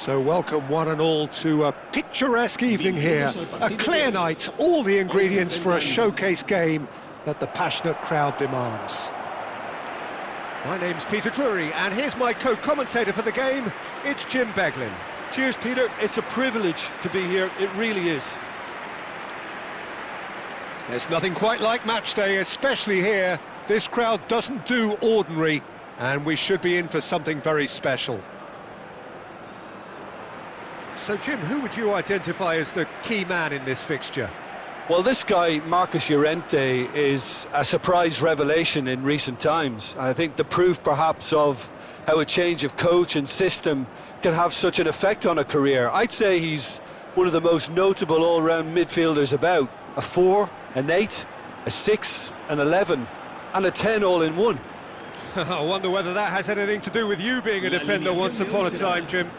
So welcome one and all to a picturesque evening here, a clear night, all the ingredients for a showcase game that the passionate crowd demands. My name's Peter Drury, and here's my co-commentator for the game, it's Jim Beglin. Cheers, Peter. It's a privilege to be here, it really is. There's nothing quite like match day, especially here. This crowd doesn't do ordinary, and we should be in for something very special. So, Jim, who would you identify as the key man in this fixture? Well, this guy, Marcus Llorente, is a surprise revelation in recent times. I think the proof, perhaps, of how a change of coach and system can have such an effect on a career. I'd say he's one of the most notable all-round midfielders about. A 4, an 8, a 6, an 11, and a 10 all in one. I wonder whether that has anything to do with you being a defender once upon a time, Jim.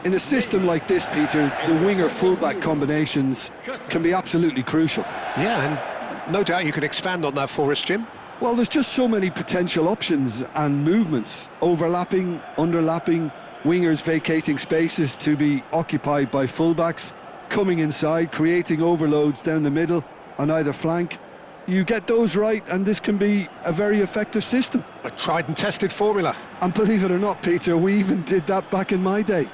In a system like this, Peter, the winger-fullback combinations can be absolutely crucial. Yeah, and no doubt you can expand on that for us, Jim. Well, there's just so many potential options and movements, overlapping, underlapping, wingers vacating spaces to be occupied by fullbacks, coming inside, creating overloads down the middle on either flank. You get those right, and this can be a very effective system. A tried and tested formula. And believe it or not, Peter, we even did that back in my day.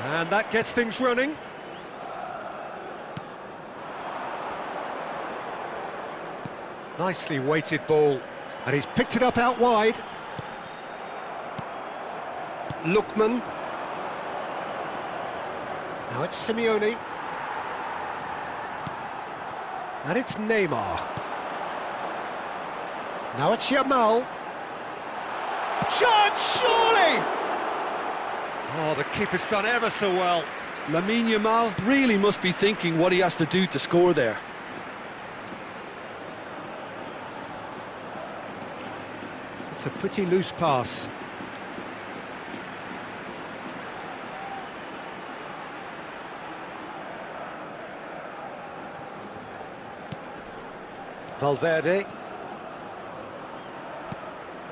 And that gets things running. Nicely weighted ball, and he's picked it up out wide. Lookman. Now it's Simeone. And it's Neymar. Now it's Yamal. Shot, surely! Oh, the keeper's done ever so well. Lamine Yamal really must be thinking what he has to do to score there. It's a pretty loose pass. Valverde.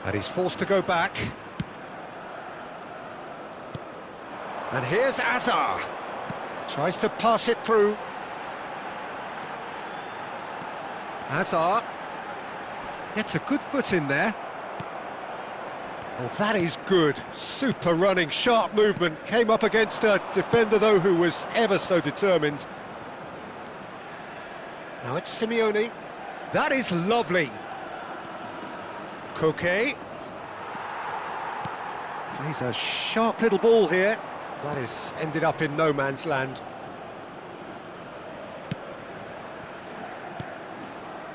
And he's forced to go back. And here's Azar. Tries to pass it through. Hazard gets a good foot in there. Oh, that is good. Super running, sharp movement. Came up against a defender, though, who was ever so determined. Now it's Simeone. That is lovely. Koke. Plays a sharp little ball here. That is ended up in no man's land.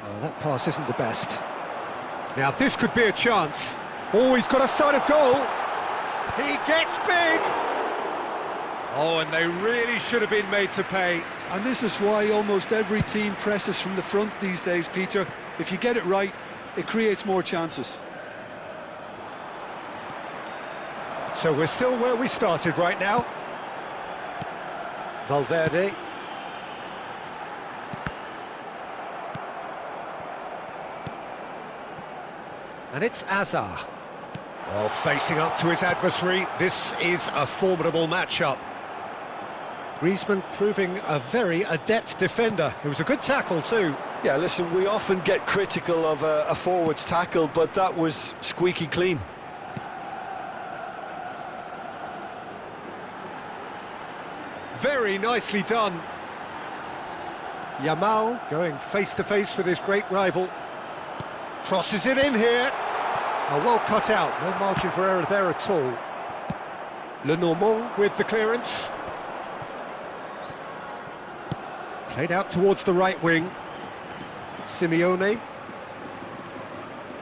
Oh, that pass isn't the best. Now this could be a chance. Oh, he's got a sight of goal. He gets big. Oh, and they really should have been made to pay. And this is why almost every team presses from the front these days, Peter. If you get it right, it creates more chances. So we're still where we started right now. Valverde. And it's Azar. Oh, facing up to his adversary. This is a formidable matchup. Griezmann proving a very adept defender. It was a good tackle too. Yeah, listen, we often get critical of a forward's tackle, but that was squeaky clean. Very nicely done. Yamal going face-to-face with his great rival. Crosses it in here. Oh, well cut out, no margin for error there at all. Lenormand with the clearance. Played out towards the right wing. Simeone.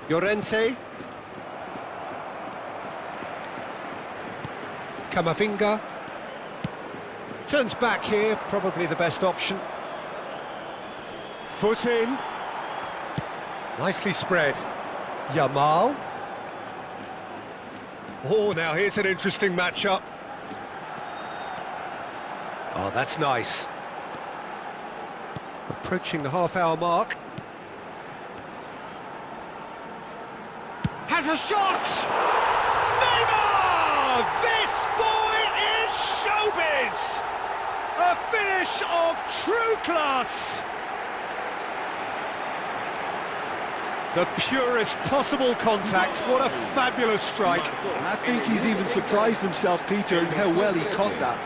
Llorente. Camavinga. Turns back here, probably the best option. Foot in. Nicely spread. Yamal. Oh, now here's an interesting matchup. Oh, that's nice. Approaching the half-hour mark. Has a shot! Neymar! This boy is showbiz! A finish of true class! The purest possible contact. What a fabulous strike. And I think he's even surprised himself, Peter, in how well he caught that.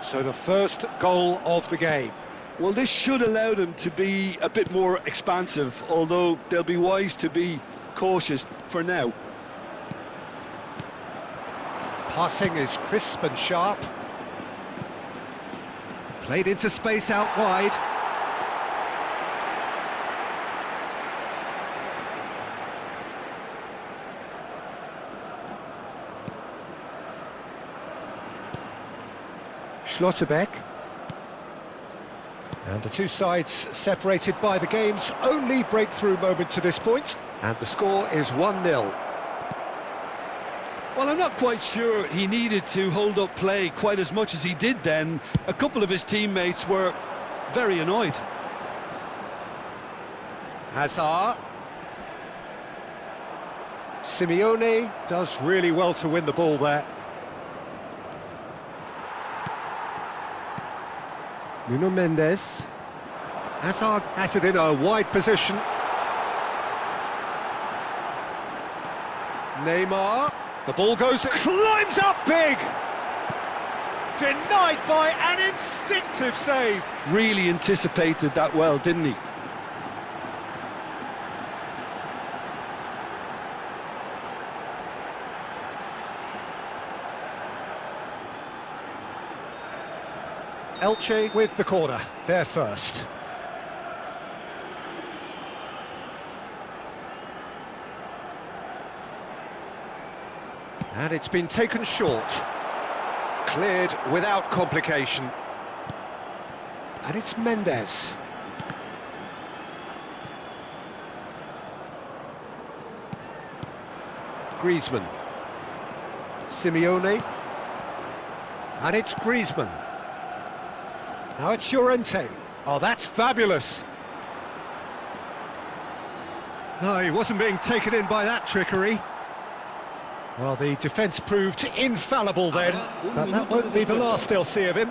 So the first goal of the game. Well, this should allow them to be a bit more expansive, although they'll be wise to be cautious for now. Passing is crisp and sharp. Played into space out wide. Schlotterbeck. And the two sides separated by the game's only breakthrough moment to this point. And the score is 1-0. Well, I'm not quite sure he needed to hold up play quite as much as he did then. A couple of his teammates were very annoyed. Hazard. Simeone does really well to win the ball there. Nuno Mendes. Hazard has it in a wide position. Neymar. The ball goes, climbs up big! Denied by an instinctive save. Really anticipated that well, didn't he? Elche with the corner, they're first. And it's been taken short. Cleared without complication. And it's Mendes. Griezmann. Simeone. And it's Griezmann. Now it's Llorente. Oh, that's fabulous. No, he wasn't being taken in by that trickery. Well, the defence proved infallible then, but that won't be the last they'll see of him.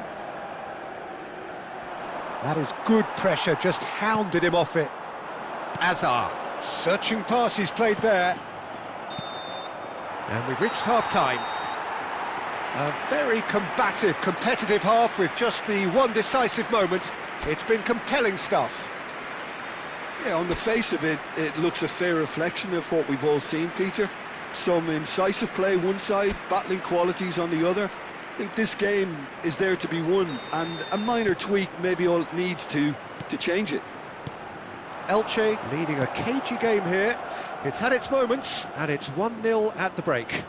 That is good pressure, just hounded him off it. Azar, searching pass he's played there. And we've reached half-time. A very combative, competitive half with just the one decisive moment. It's been compelling stuff. Yeah, on the face of it, it looks a fair reflection of what we've all seen, Peter. Some incisive play one side, battling qualities on the other. I think this game is there to be won, and a minor tweak maybe all it needs to change it. Elche leading a cagey game here. It's had its moments, and it's 1-0 at the break.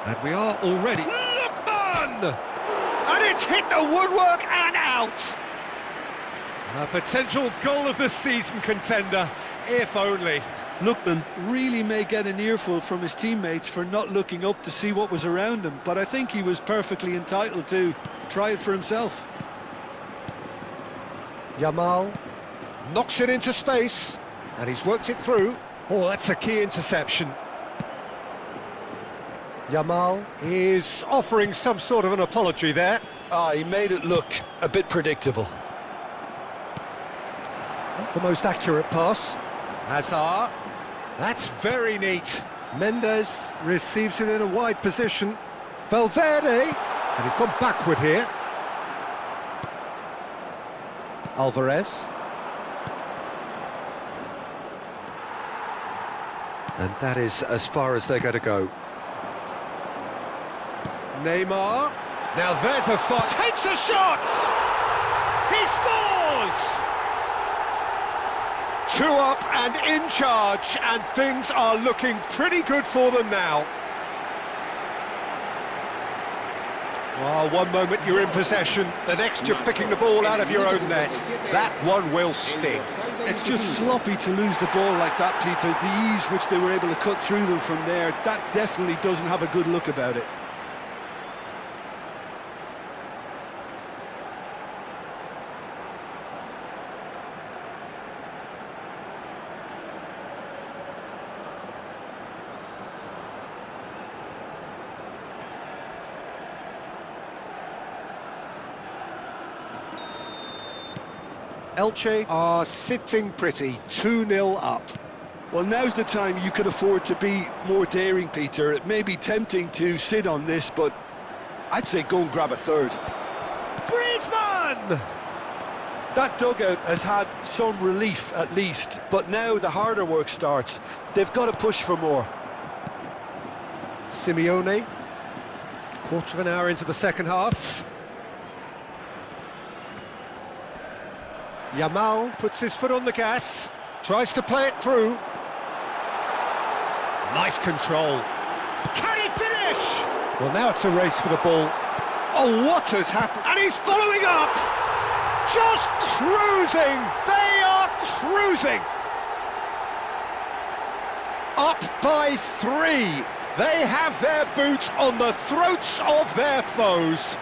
And we are already... Lookman! And it's hit the woodwork and out! A potential goal of the season contender, if only. Lookman really may get an earful from his teammates for not looking up to see what was around him, but I think he was perfectly entitled to try it for himself. Yamal knocks it into space, and he's worked it through. Oh, that's a key interception. Yamal is offering some sort of an apology there. He made it look a bit predictable. Not the most accurate pass. Hazard. That's very neat. Mendes receives it in a wide position. Valverde. And he's gone backward here. Alvarez. And that is as far as they're going to go. Neymar. Now there's a fight. Takes a shot! He scores! 2 up and in charge, and things are looking pretty good for them now. Oh, one moment you're in possession, the next you're picking the ball out of your own net. That one will sting. It's just sloppy to lose the ball like that, Peter. The ease which they were able to cut through them from there, that definitely doesn't have a good look about it. Elche are sitting pretty, 2-0 up. Well, now's the time you could afford to be more daring, Peter. It may be tempting to sit on this, but I'd say go and grab a third. Griezmann! That dugout has had some relief at least, but now the harder work starts. They've got to push for more. Simeone, quarter of an hour into the second half. Yamal puts his foot on the gas, tries to play it through. Nice control. Can he finish? Well, now it's a race for the ball. Oh, what has happened? And he's following up! Just cruising! They are cruising! Up by 3. They have their boots on the throats of their foes.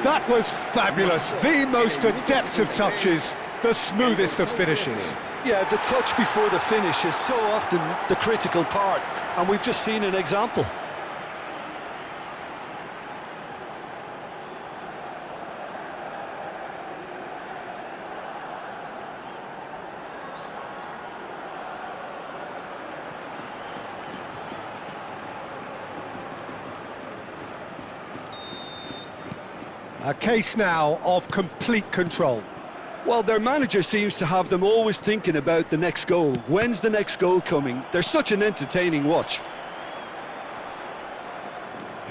That was fabulous. The most adept of touches, the smoothest of finishes. Yeah, the touch before the finish is so often the critical part, and we've just seen an example. A case now of complete control. Well, their manager seems to have them always thinking about the next goal. When's the next goal coming? They're such an entertaining watch.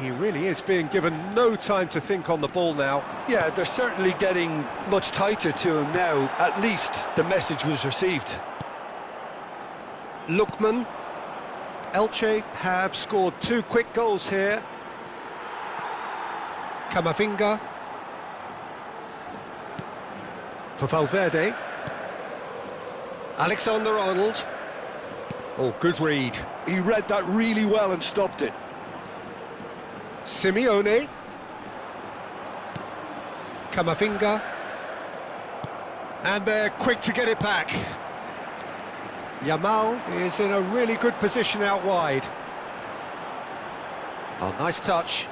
He really is being given no time to think on the ball now. Yeah, they're certainly getting much tighter to him now. At least the message was received. Lookman. Elche have scored 2 quick goals here. Camavinga. For Valverde. Alexander-Arnold. Oh, good read. He read that really well and stopped it. Simeone. Camavinga. And they're quick to get it back. Yamal is in a really good position out wide. Oh, nice touch.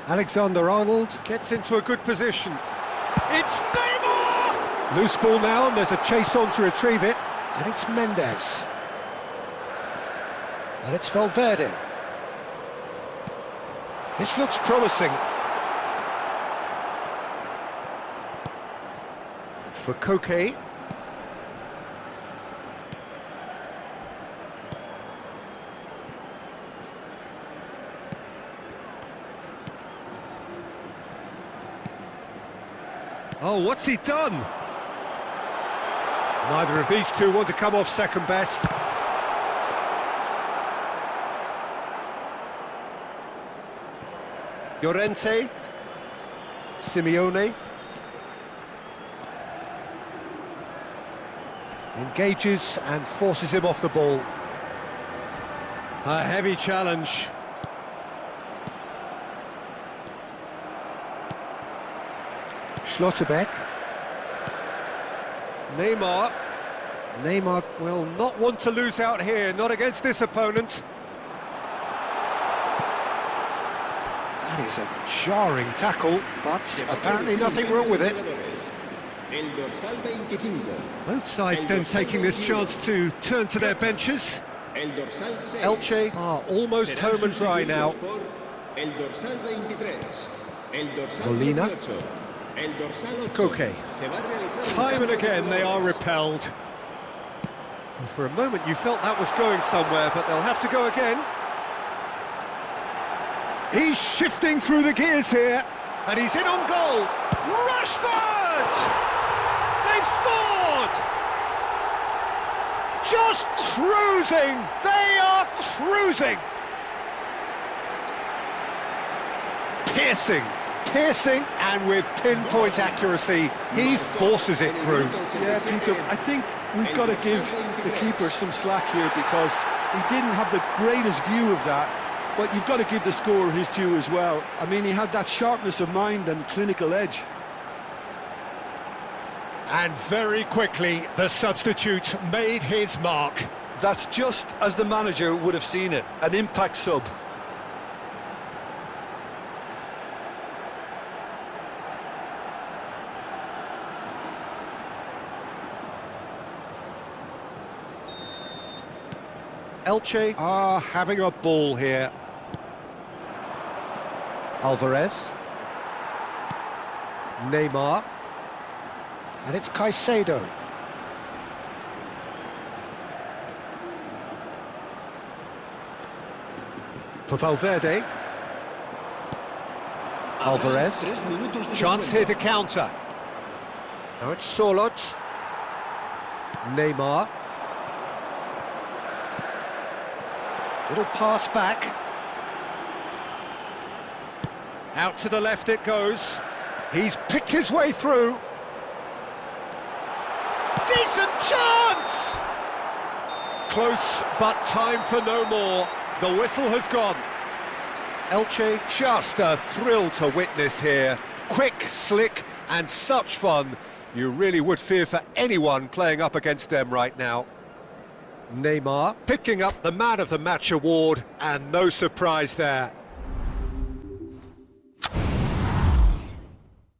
Alexander-Arnold gets into a good position. It's Neymar! Loose ball now, and there's a chase on to retrieve it. And it's Mendes. And it's Valverde. This looks promising. For Koke. Oh, what's he done? Neither of these two want to come off second best. Llorente. Simeone. Engages and forces him off the ball. A heavy challenge. Schlotterbeck. Neymar. Neymar will not want to lose out here, not against this opponent. That is a jarring tackle, but apparently nothing wrong with it. Both sides then taking this chance to turn to their benches. Elche are almost home and dry now. Molina. Koke. Time and again they are repelled. Well, for a moment you felt that was going somewhere, but they'll have to go again. He's shifting through the gears here, and he's in on goal. Rashford! They've scored! Just cruising! They are cruising! Piercing, and with pinpoint accuracy, he forces it through. Yeah, Peter, I think we've got to give the keeper some slack here because he didn't have the greatest view of that, but you've got to give the scorer his due as well. I mean, he had that sharpness of mind and clinical edge. And very quickly, the substitute made his mark. That's just as the manager would have seen it, an impact sub. Elche are having a ball here. Alvarez. Neymar. And it's Caicedo. For Valverde. Alvarez. Chance here to counter. Now it's Sorloth. Neymar. Little pass back. Out to the left it goes. He's picked his way through. Decent chance! Close, but time for no more. The whistle has gone. Elche, just a thrill to witness here. Quick, slick, and such fun. You really would fear for anyone playing up against them right now. Neymar picking up the Man of the Match award, and no surprise there.